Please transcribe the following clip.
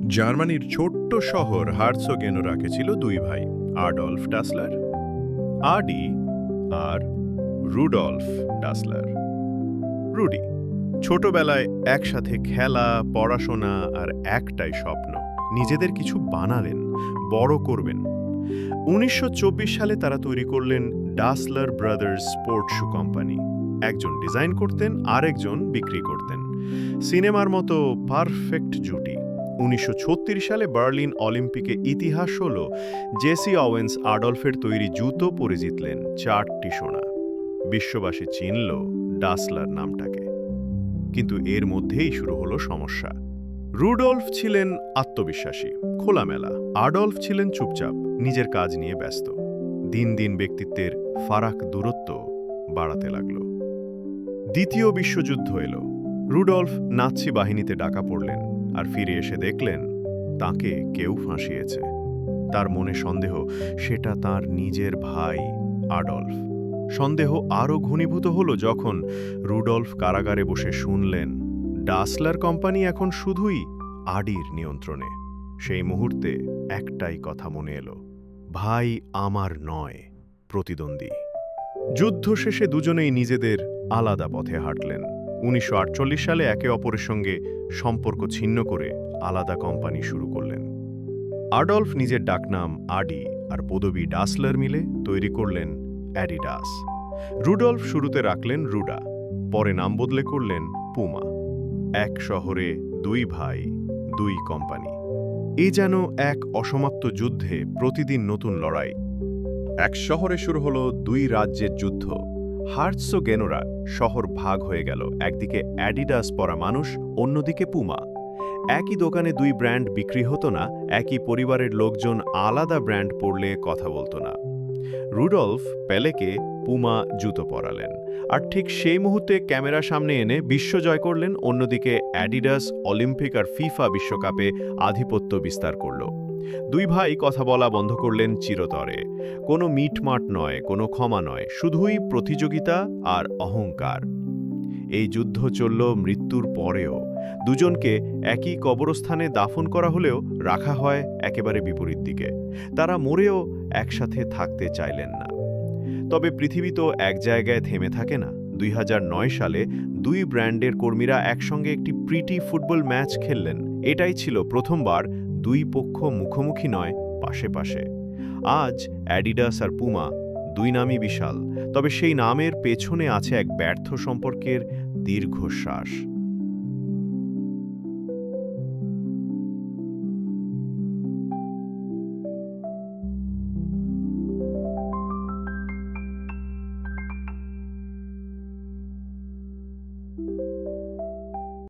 জার্মানির ছোট্ট শহর হার্ৎসোগেনোরাকে ছিল দুই ভাই, আডলফ ডাসলার আডি আর রুডলফ ডাসলার রুডি। ছোটবেলায় একসাথে খেলা, পড়াশোনা আর একটাই স্বপ্ন, নিজেদের কিছু বানালেন, বড় করবেন। ১৯২৪ সালে তারা তৈরি করলেন ডাসলার ব্রাদার্স স্পোর্ট শু কোম্পানি। একজন ডিজাইন করতেন, আরেকজন বিক্রি করতেন। সিনেমার মতো পারফেক্ট জুটি। ১৯৩৬ সালে বার্লিন অলিম্পিকে ইতিহাস হল জেসি অওয়েন্স আডলফের তৈরি জুতো পরে জিতলেন ৪টি সোনা। বিশ্ববাসী চিনল ডাসলার নামটাকে। কিন্তু এর মধ্যেই শুরু হলো সমস্যা। রুডলফ ছিলেন আত্মবিশ্বাসী, খোলামেলা। আডলফ ছিলেন চুপচাপ, নিজের কাজ নিয়ে ব্যস্ত। দিন দিন ব্যক্তিত্বের দূরত্ব বাড়াতে লাগল। দ্বিতীয় বিশ্বযুদ্ধ এলো। রুডলফ নাৎসি বাহিনীতে ডাকা পড়লেন, আর ফিরে এসে দেখলেন তাকে কেউ ফাঁসিয়েছে। তার মনে সন্দেহ, সেটা তার নিজের ভাই আডলফ। সন্দেহ আরও ঘনীভূত হল যখন রুডলফ কারাগারে বসে শুনলেন ডাসলার কোম্পানি এখন শুধুই আডির নিয়ন্ত্রণে। সেই মুহূর্তে একটাই কথা মনে এলো, ভাই আমার নয়, প্রতিদ্বন্দ্বী। যুদ্ধ শেষে দুজনেই নিজেদের আলাদা পথে হাঁটলেন। ১৯৪৮ সালে একে অপরের সঙ্গে সম্পর্ক ছিন্ন করে আলাদা কোম্পানি শুরু করলেন। আডলফ নিজের ডাকনাম আডি আর পদবি ডাসলার মিলে তৈরি করলেন অ্যাডিডাস। রুডলফ শুরুতে রাখলেন রুডা, পরে নাম বদলে করলেন পুমা। এক শহরে দুই ভাই, দুই কোম্পানি। এ যেন এক অসমাপ্ত যুদ্ধে প্রতিদিন নতুন লড়াই। এক শহরে শুরু হলো দুই রাজ্যের যুদ্ধ। হার্ৎসোগেনোরা শহর ভাগ হয়ে গেল, একদিকে অ্যাডিডাস পরা মানুষ, অন্যদিকে পুমা। একই দোকানে দুই ব্র্যান্ড বিক্রি হতো না, একই পরিবারের লোকজন আলাদা ব্র্যান্ড পরলে কথা বলতো না। রুডলফ পেলেকে পুমা জুতো পরালেন, আর ঠিক সেই মুহূর্তে ক্যামেরা সামনে এনে বিশ্ব জয় করলেন। অন্যদিকে অ্যাডিডাস অলিম্পিক আর ফিফা বিশ্বকাপে আধিপত্য বিস্তার করল। দুই ভাই কথা বলা বন্ধ করলেন চিরতরে। কোনো মিটমাট নয়, কোনো ক্ষমা নয়, শুধুই প্রতিযোগিতা আর অহংকার। এই যুদ্ধ চলল মৃত্যুর পরেও। দুজনকে একই কবরস্থানে দাফন করা হলেও রাখা হয় একেবারে বিপরীত দিকে। তারা মরেও একসাথে থাকতে চাইলেন না। তবে পৃথিবী তো এক জায়গায় থেমে থাকে না। ২০০৯ সালে দুই ব্র্যান্ডের কর্মীরা একসঙ্গে একটি প্রীতি ফুটবল ম্যাচ খেললেন। এটাই ছিল প্রথমবার দুই পক্ষ মুখোমুখি নয়, পাশে পাশে। আজ অ্যাডিডাস আর পুমা দুই নামই বিশাল, তবে সেই নামের পেছনে আছে এক ব্যর্থ সম্পর্কের দীর্ঘশ্বাস।